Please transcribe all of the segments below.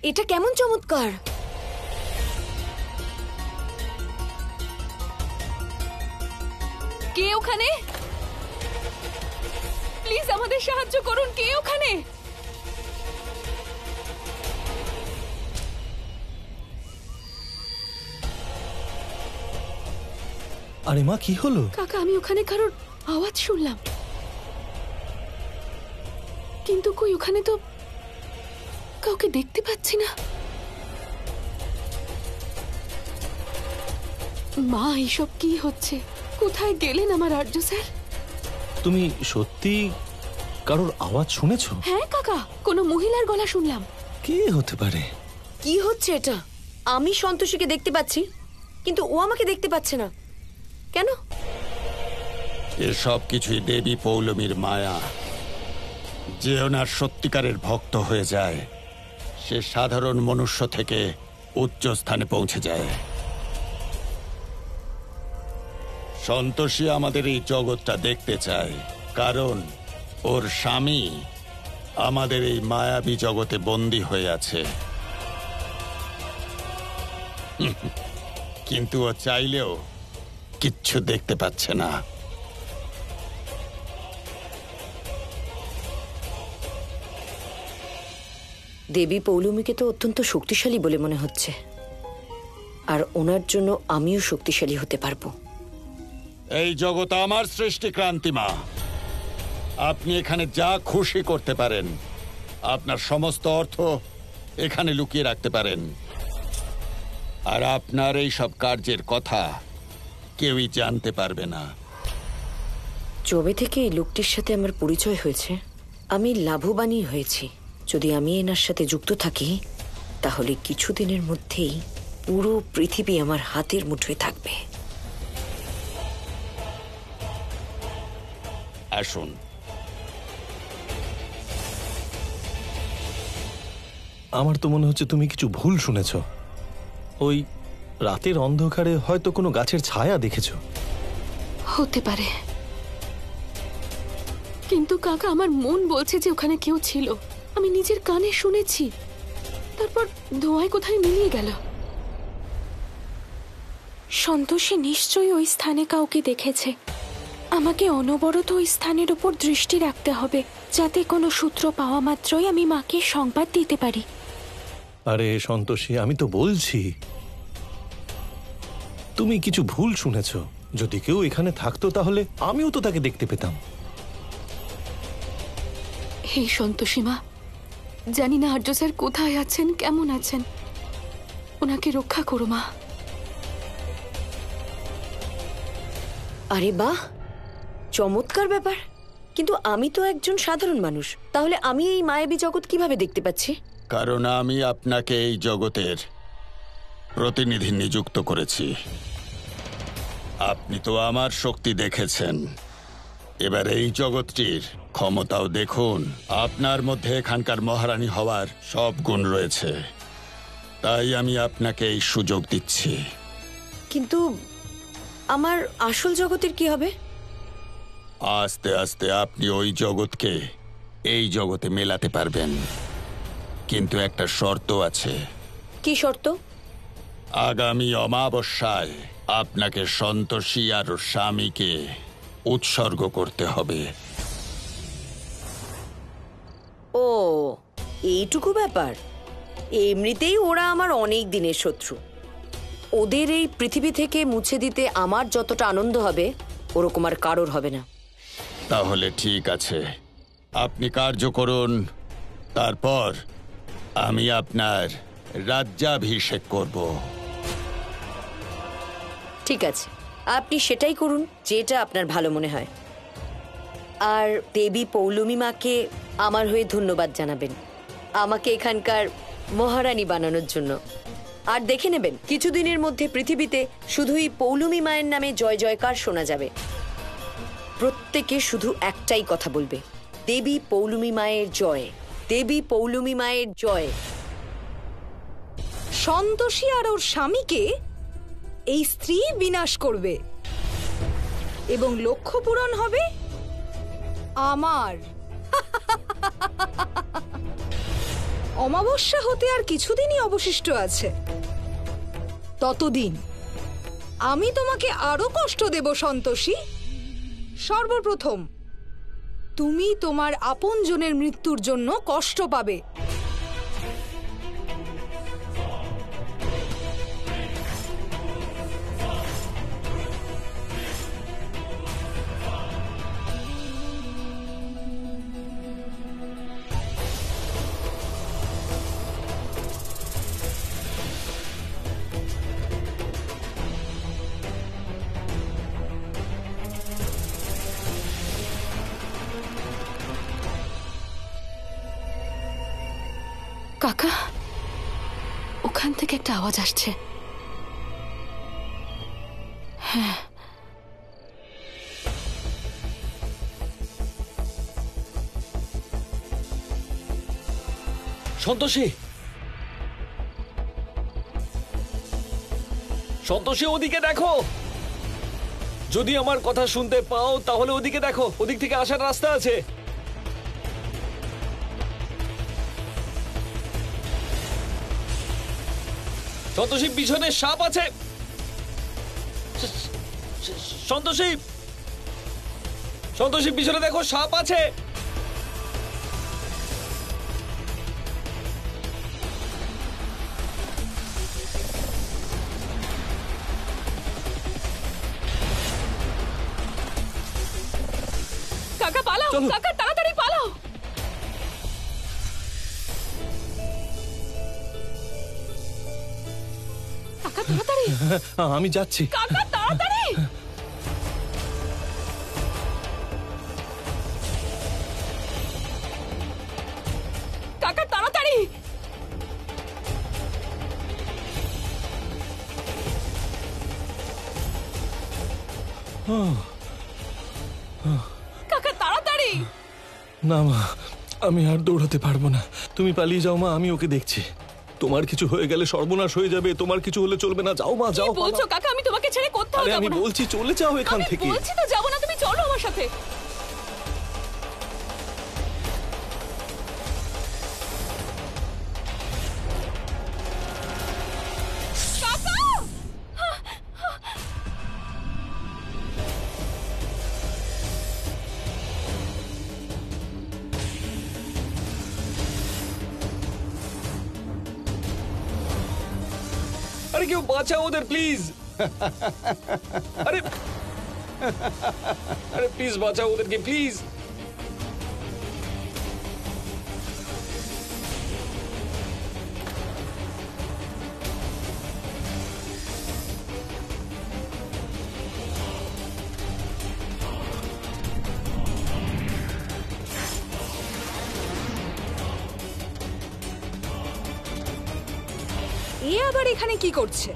এটা কেমন চমৎকার! কে ওখানে? প্লিজ আমাদের সাহায্য করুন, কে ওখানে? আরে মা, কি হলো? কাকা, আমি ওখানে কারোর আওয়াজ শুনলাম, কিন্তু কই ওখানে তো কাউকে দেখতে পাচ্ছি না। মা, এইসব কি হচ্ছে? কোথায় গেলেন আমার আর্য স্যার? তুমি সত্যি কারোর আওয়াজ শুনেছো? হ্যাঁ কাকা, কোনো মহিলার গলা শুনলাম। কে হতে পারে? কি হচ্ছে এটা? আমি সন্তোষীকে দেখতে পাচ্ছি, কিন্তু ও আমাকে দেখতে পাচ্ছে না কেন? এসব কিছুই দেবী পৌলমীর মায়া। যে ওনার সত্যিকারের ভক্ত হয়ে যায়, সে সাধারণ মনুষ্য থেকে উচ্চ স্থানে পৌঁছে যায়। সন্তোষী আমাদের এই জগৎটা দেখতে চায়, কারণ ওর স্বামী আমাদের এই মায়াবী জগতে বন্দী হয়ে আছে। কিন্তু ও চাইলেও কিচ্ছু দেখতে পাচ্ছে না। দেবী পৌলমীকে তো অত্যন্ত শক্তিশালী বলে মনে হচ্ছে, আর ওনার জন্য আমিও শক্তিশালী হতে পারবো। এই জগৎ আমার সৃষ্টি, ক্রান্তিমা। আপনি এখানে যা খুশি করতে পারেন, আপনার সমস্ত অর্থ এখানে লুকিয়ে রাখতে পারেন, আর আপনার এই সব কার্যের কথা কেউই জানতে পারবে না। যবে থেকে এই লোকটির সাথে আমার পরিচয় হয়েছে, আমি লাভবানই হয়েছি। যদি আমি এনার সাথে যুক্ত থাকি, তাহলে কিছুদিনের মধ্যেই পুরো পৃথিবী আমার হাতের মুঠোয় থাকবে। আসুন। আমার তো মনে হচ্ছে তুমি কিছু ভুল শুনেছ। ওই রাতের অন্ধকারে হয়তো কোনো গাছের ছায়া দেখেছো। হতে পারে, কিন্তু কাকা আমার মন বলছে যে ওখানে কেউ ছিল। আমি নিজের কানে শুনেছি, তারপর ধোঁয়ায় কোথায় মিলিয়ে গেল। সন্তোষী নিশ্চয়ই ওই স্থানে কাউকে দেখেছে। আমাকে অনবরত ওই স্থানের উপর দৃষ্টি রাখতে হবে, যাতে কোনো সূত্র পাওয়া মাত্রই আমি মাকে সংবাদ দিতে পারি। আরে সন্তোষী, আমি তো বলছি তুমি কিছু ভুল শুনেছ। যদি কেউ এখানে থাকতো তাহলে আমিও তো তাকে দেখতে পেতাম। হে সন্তোষী মা, জানি না আর্য স্যার কোথায় আছেন, কেমন আছেন। ওনাকে রক্ষা করো মা। আরে বাহ, চমৎকার ব্যাপার। কিন্তু আমি তো একজন সাধারণ মানুষ, তাহলে আমি এই মায়াবী জগৎ কিভাবে দেখতে পাচ্ছি? কারণ আমি আপনাকে এই জগতের প্রতিনিধি নিযুক্ত করেছি। আপনি তো আমার শক্তি দেখেছেন, এবার এই জগৎটির ক্ষমতাও দেখুন। আপনার মধ্যে এখানকার মহারানী হওয়ার সব গুণ রয়েছে, তাই আমি আপনাকে এই সুযোগ দিচ্ছি। কিন্তু আমার আসল জগতের কি হবে? আস্তে আস্তে আপনি ওই জগৎকে এই জগতে মেলাতে পারবেন, কিন্তু একটা শর্ত আছে। কি শর্ত? আগামী অমাবস্যায় আপনাকে সন্তোষী আর ওর স্বামীকে উৎসর্গ করতে হবে। ও, এইটুকু ব্যাপার? এমনিতেই ওরা আমার অনেক দিনের শত্রু। ওদের এই পৃথিবী থেকে মুছে দিতে আমার যতটা আনন্দ হবে, ওরকম আর কারোর হবে না। তাহলে ঠিক আছে, আপনি কার্য করুন, তারপর আমি আপনার রাজ্যাভিষেক করব। ঠিক আছে, আপনি সেটাই করুন, যেটা আপনার ভালো মনে হয়। আর দেবী পৌলমী মাকে আমার হয়ে ধন্যবাদ জানাবেন, আমাকে এখানকার মহারানী বানানোর জন্য। আর দেখে নেবেন, কিছুদিনের মধ্যে পৃথিবীতে শুধুই পৌলমী মায়ের নামে জয় জয়কার শোনা যাবে। প্রত্যেকে শুধু একটাই কথা বলবে, দেবী পৌলমী মায়ের জয়, দেবী পৌলমী মায়ের জয়। সন্তোষী আর ওর স্বামীকে এই স্ত্রী বিনাশ করবে এবং লক্ষ্য পূরণ হবে আমার। অমাবস্যা হতে আর কিছুদিনই অবশিষ্ট আছে। ততদিন আমি তোমাকে আরো কষ্ট দেব সন্তোষী। সর্বপ্রথম তুমি তোমার আপনজনের মৃত্যুর জন্য কষ্ট পাবে। কাকা, ওখান থেকে একটা আওয়াজ আসছে। হ্যাঁ, সন্তোষী, সন্তোষী, ওদিকে দেখো। যদি আমার কথা শুনতে পাও তাহলে ওদিকে দেখো, ওদিক থেকে আসার রাস্তা আছে। সন্তোষী, পিছনে সাপ আছে। সন্তোষী, সন্তোষী, পিছনে দেখো, সাপ আছে। কাকা পালাও, কাকা তাড়াতাড়ি পালাও। কাকা তাড়াতাড়ি, আমি যাচ্ছি। কাকা তাড়াতাড়ি। কাকা তাড়াতাড়ি। কাকা তাড়াতাড়ি। না মা, আমি আর দৌড়াতে পারবো না। তুমি পালিয়ে যাও মা, আমি ওকে দেখছি। তোমার কিছু হয়ে গেলে সর্বনাশ হয়ে যাবে। তোমার কিছু হলে চলবে না। যাও মা, কি যাও। বলছো কাকা? আমি তোমাকে ছেড়ে কোথাও আরে যাব আমি না। বলছি চলে যাও এখান আমি থেকে। বলছি তো যাব না, তুমি চলো আমার সাথে। আরে কেউ বাঁচাও ওদের, প্লিজ। আরে আরে প্লিজ বাঁচাও ওদেরকে, প্লিজ। এ আবার এখানে কি করছে?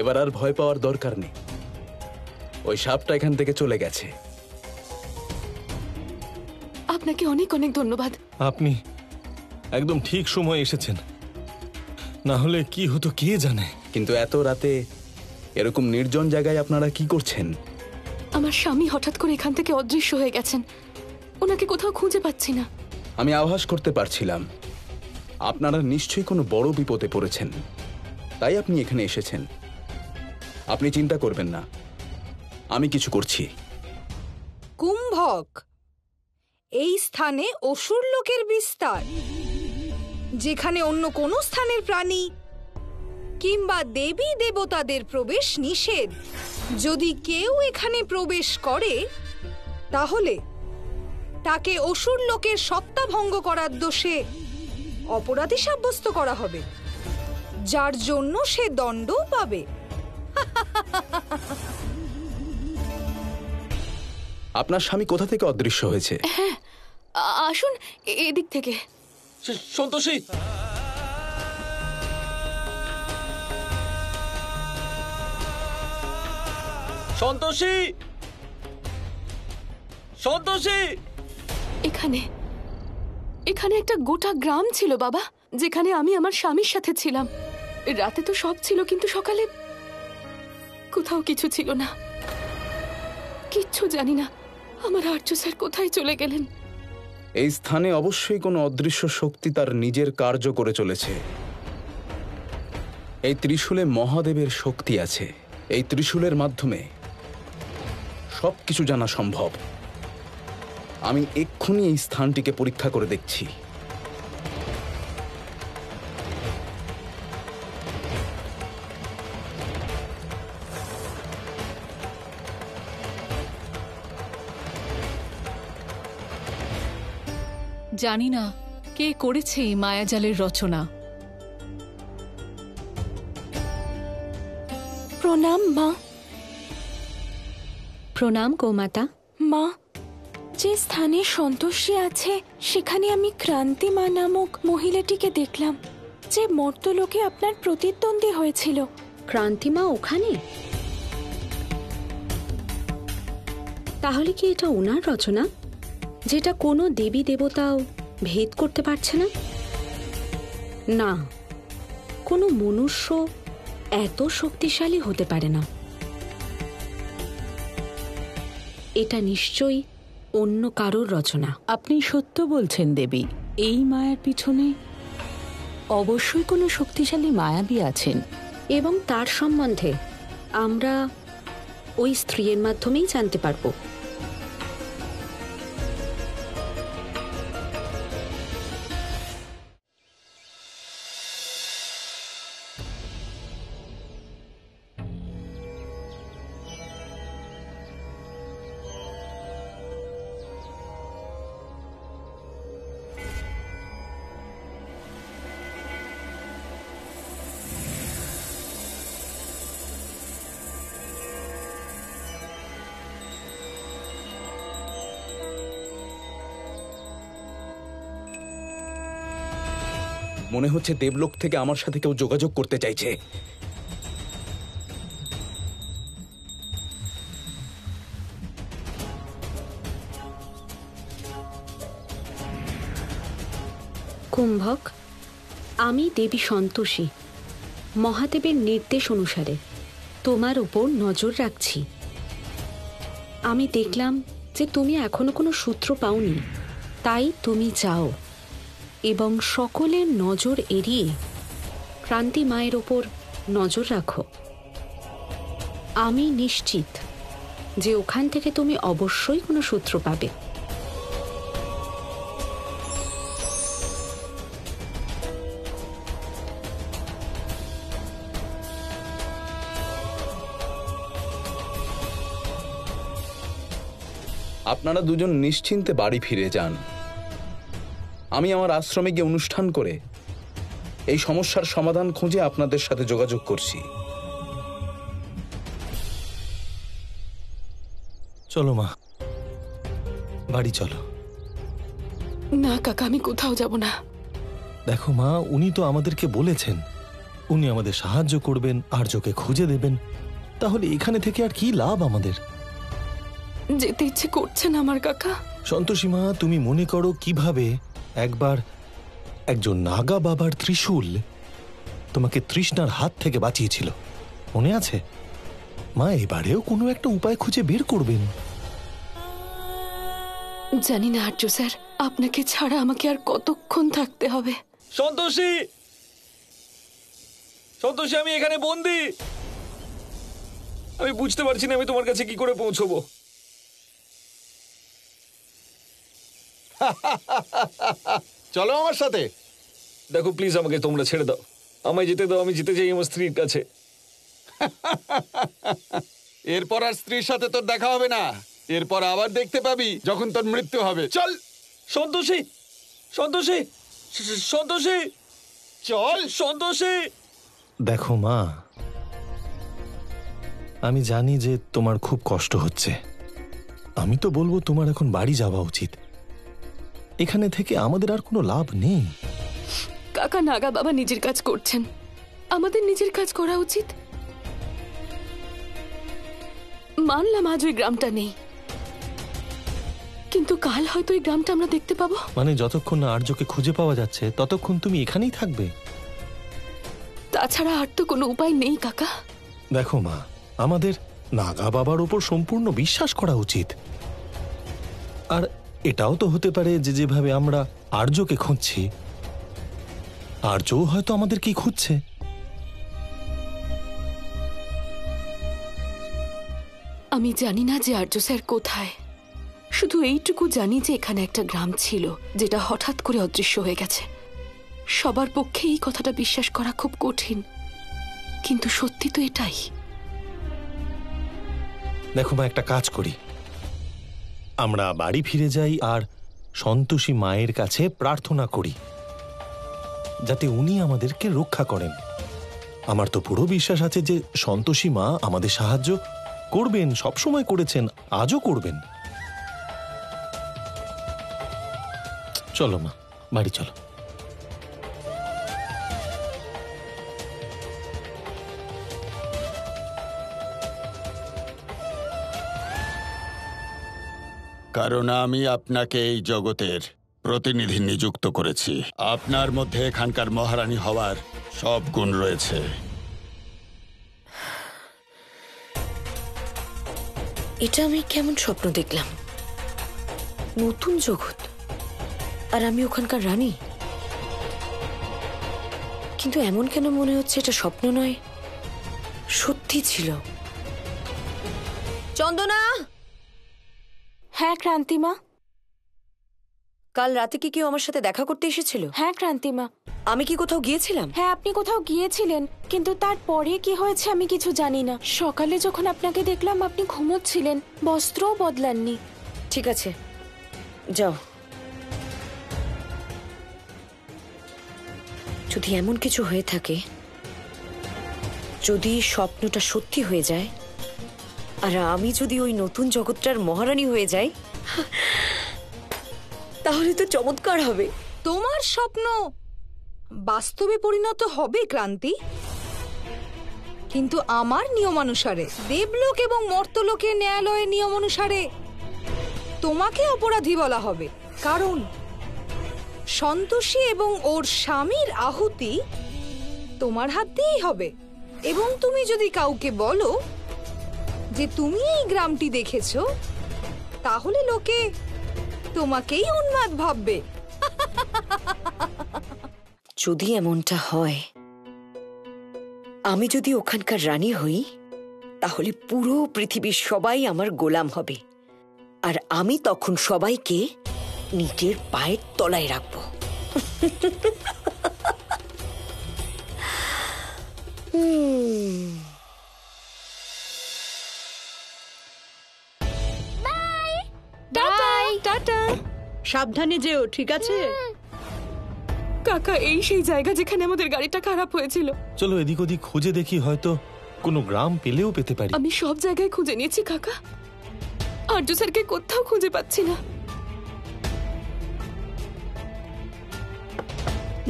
এবার আর ভয় পাওয়ার দরকার নেই। ওই সাপটা এখান থেকে চলে গেছে। আপনাকে অনেক অনেক ধন্যবাদ। আপনি একদম ঠিক সময় এসেছেন, না হলে কি হতো কে জানে। কিন্তু এত রাতে এরকম নির্জন জায়গায় আপনারা কি করছেন? আমার স্বামী হঠাৎ করে এখান থেকে অদৃশ্য হয়ে গেছেন। ওনাকে কোথাও খুঁজে পাচ্ছি না। আমি আভাস করতে পারছিলাম আপনারা নিশ্চয়ই কোনো বড় বিপদে পড়েছেন, তাই আপনি এখানে এসেছেন। আপনি চিন্তা করবেন না, আমি কিছু করছি। কুম্ভক, এই স্থানে অসুর লোকের বিস্তার, যেখানে অন্য কোনো স্থানের প্রাণী কিংবা দেবী দেবতাদের প্রবেশ নিষেধ। যদি কেউ এখানে প্রবেশ করে তাহলে তাকে অসুর লোকের সত্তা ভঙ্গ করার দোষে অপরাধী সাব্যস্ত করা হবে, যার জন্য সে দণ্ডও পাবে। আপনার স্বামী কোথা থেকে অদৃশ্য হয়েছে? আসুন এদিক থেকে। সন্তোষী, সন্তোষী, সন্তোষী! এখানে এখানে একটা গোটা গ্রাম ছিল বাবা, যেখানে আমি আমার স্বামীর সাথে ছিলাম। রাতে তো সব ছিল, কিন্তু সকালে কোথাও কিছু ছিল না। কিচ্ছু জানি না আমার আর্য স্যার কোথায় চলে গেলেন। এই স্থানে অবশ্যই কোনো অদৃশ্য শক্তি তার নিজের কার্য করে চলেছে। এই ত্রিশূলে মহাদেবের শক্তি আছে। এই ত্রিশূলের মাধ্যমে সবকিছু জানা সম্ভব। আমি এক্ষুনি এই স্থানটিকে পরীক্ষা করে দেখছি। জানি না কে করেছে এই মায়াজালের রচনা। প্রণাম মা। প্রণাম গোমাতা। মা, যে স্থানে সন্তোষী আছে সেখানে আমি ক্রান্তিমা নামক মহিলাটিকে দেখলাম, যে মর্তলোকে আপনার প্রতিদ্বন্দ্বী হয়েছিল। ক্রান্তিমা ওখানে? তাহলে কি এটা ওনার রচনা, যেটা কোনো দেবী দেবতাও ভেদ করতে পারছে না? না, কোনো মনুষ্য এত শক্তিশালী হতে পারে না। এটা নিশ্চয়ই অন্য কারোর রচনা। আপনি সত্য বলছেন দেবী। এই মায়ার পিছনে অবশ্যই কোনো শক্তিশালী মায়াবী আছেন, এবং তার সম্বন্ধে আমরা ওই স্ত্রীর মাধ্যমেই জানতে পারবো। মনে হচ্ছে দেবলোক থেকে আমার সাথে কেউ যোগাযোগ করতে চাইছে। কুম্ভক, আমি দেবী সন্তোষী মহাদেবের নির্দেশ অনুসারে তোমার উপর নজর রাখছি। আমি দেখলাম যে তুমি এখনো কোনো সূত্র পাওনি, তাই তুমি যাও এবং সকলের নজর এড়িয়ে ক্রান্তি মায়ের ওপর নজর রাখো। আমি নিশ্চিত যে ওখান থেকে তুমি অবশ্যই কোনো সূত্র পাবে। আপনারা দুজন নিশ্চিন্তে বাড়ি ফিরে যান। আমি আমার আশ্রমে গিয়ে অনুষ্ঠান করে এই সমস্যার সমাধান খুঁজে আপনাদের সাথে যোগাযোগ করছি। চলো মা, বাড়ি চলো। না কাকা, আমি কোথাও যাব না। দেখো মা, উনি তো আমাদেরকে বলেছেন উনি আমাদের সাহায্য করবেন, আর্যকে খুঁজে দেবেন। তাহলে এখানে থেকে আর কি লাভ আমাদের? যেতে ইচ্ছে করছে না আমার কাকা। সন্তোষী মা, তুমি মনে করো কিভাবে একবার একজন নাগা বাবার ত্রিশূল তোমাকে তৃষ্ণার হাত থেকে বাঁচিয়েছিল, মনে আছে? মা এবারেও কোনো একটা উপায় খুঁজে বের করবেন। জানি না আর্য স্যার, আপনাকে ছাড়া আমাকে আর কতক্ষণ থাকতে হবে। সন্তোষী, সন্তোষী, আমি এখানে বন্দি। আমি বুঝতে পারছি না আমি তোমার কাছে কি করে পৌঁছবো। চলো আমার সাথে। দেখো প্লিজ, আমাকে তোমরা ছেড়ে দাও। আমায় যেতে দাও, আমি যেতে চাই আমার স্ত্রীর কাছে। এরপর আর স্ত্রীর সাথে তোর দেখা হবে না। এরপর আবার দেখতে পাবি যখন তোর মৃত্যু হবে। চল সন্তোষী, সন্তোষী, সন্তোষী, চল সন্তোষী। দেখো মা, আমি জানি যে তোমার খুব কষ্ট হচ্ছে। আমি তো বলবো তোমার এখন বাড়ি যাওয়া উচিত। এখানে থেকে আমাদের আর কোনো লাভ নেই। কাকা, নাগা বাবা নিজের কাজ করছেন, আমাদের নিজের কাজ করা উচিত। মানলাম আজ ওই গ্রামটা নেই, কিন্তু কাল হয়তো ওই গ্রামটা আমরা দেখতে পাবো। মানে যতক্ষণ না আর্যকে খুঁজে পাওয়া যাচ্ছে ততক্ষণ তুমি এখানেই থাকবে? তাছাড়া আর তো কোনো উপায় নেই কাকা। দেখো মা, আমাদের নাগা বাবার উপর সম্পূর্ণ বিশ্বাস করা উচিত। আর এটাও তো হতে পারে যে যেভাবে আমরা আর্যকে খুঁজছি, আর্যও হয়তো আমাদেরকেই খুঁজছে। আমি জানি না যে আর্য স্যার কোথায়, শুধু এইটুকু জানি যে এখানে একটা গ্রাম ছিল যেটা হঠাৎ করে অদৃশ্য হয়ে গেছে। সবার পক্ষে এই কথাটা বিশ্বাস করা খুব কঠিন, কিন্তু সত্যি তো এটাই। দেখো মা, একটা কাজ করি, আমরা বাড়ি ফিরে যাই আর সন্তোষী মায়ের কাছে প্রার্থনা করি যাতে উনি আমাদেরকে রক্ষা করেন। আমার তো পুরো বিশ্বাস আছে যে সন্তোষী মা আমাদের সাহায্য করবেন, সবসময় করেছেন, আজও করবেন। চলো মা, বাড়ি চলো। কারণ আমি আপনাকে এই জগতের প্রতিনিধি নিযুক্ত করেছি। আপনার মধ্যে এখানকার মহারানী হওয়ার সব গুণ রয়েছে। এটা আমি কেমন স্বপ্ন দেখলাম? নতুন জগৎ, আর আমি ওখানকার রানী। কিন্তু এমন কেন মনে হচ্ছে এটা স্বপ্ন নয়, সত্যি ছিল। চন্দনা! হ্যাঁ ক্রান্তিমা। কাল রাতে কি কেউ আমার সাথে দেখা করতে এসেছিল? হ্যাঁ ক্রান্তিমা। আমি কি কোথাও গিয়েছিলাম? হ্যাঁ, আপনি কোথাও গিয়েছিলেন, কিন্তু তারপরে কি হয়েছে আমি কিছু জানি না। সকালে যখন আপনাকে দেখলাম আপনি ঘুমোচ্ছিলেন, বস্ত্রও বদলাননি। ঠিক আছে, যাও। যদি এমন কিছু হয়ে থাকে, যদি স্বপ্নটা সত্যি হয়ে যায়, আর আমি যদি ওই নতুন জগৎটার মহারানী হয়ে যাই, তাহলে তো চমৎকার হবে। তোমার স্বপ্ন বাস্তবে পরিণত হবে ক্রান্তি, কিন্তু আমার নিয়মানুসারে, দেবলোক এবং মর্তলোকের ন্যায়ালয়ের নিয়ম অনুসারে তোমাকে অপরাধী বলা হবে। কারণ সন্তোষী এবং ওর স্বামীর আহুতি তোমার হাত দিয়েই হবে। এবং তুমি যদি কাউকে বলো যে তুমি এই গ্রামটি দেখেছো, তাহলে লোকে তোমাকেই উন্মাদ ভাববে। যদি এমনটা হয়, আমি যদি ওখানকার রানী হই, তাহলে পুরো পৃথিবীর সবাই আমার গোলাম হবে, আর আমি তখন সবাইকে নিজের পায়ের তলায় রাখবো। টাটা। সাবধানে যেও, ঠিক আছে? কাকা, এই সেই জায়গা যেখানে আমাদের গাড়িটা খারাপ হয়েছিল। চলো এদিক ওদিক খুঁজে দেখি, হয়তো কোনো গ্রাম পেলেও পেতে পারি। আমি সব জায়গায় খুঁজে নিয়েছি কাকা, আর্য স্যারকে কোথাও খুঁজে পাচ্ছি না।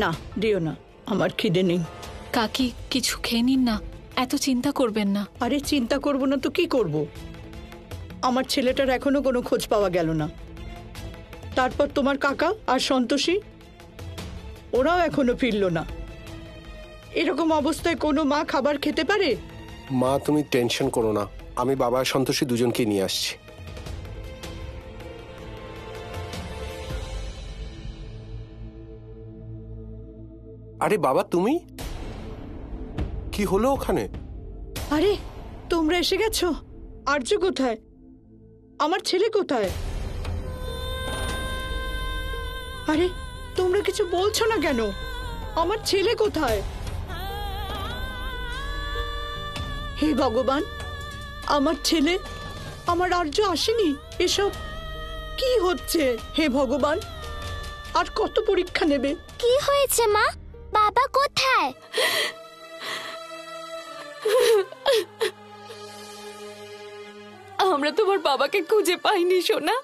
না, দিও না, আমার খিদে নেই। কাকি, কিছু খেয়ে নিন না, এত চিন্তা করবেন না। আরে চিন্তা করব না তো কি করব? আমার ছেলেটার এখনো কোনো খোঁজ পাওয়া গেল না। তারপর তোমার কাকা আর সন্তোষী, ওরাও এখনো ফিরল না। এরকম অবস্থায় কোনো মা খাবার খেতে পারে? মা, তুমি টেনশন করো না, আমি বাবা আর সন্তোষী দুজনকে নিয়ে আসছি। আরে বাবা, তুমি কি হলো ওখানে? আরে তোমরা এসে গেছো? আর্য কোথায়? আমার ছেলে কোথায়? আরে তোমরা কিছু বলছো না কেন? আমার ছেলে কোথায়? হে ভগবান, আমার ছেলে, আমার আর্য আসেনি। এসব কি হচ্ছে হে ভগবান? আর কত পরীক্ষা নেবে? কি হয়েছে মা? বাবা কোথায়? আমরা তোমার বাবাকে খুঁজে পাইনি সোনা।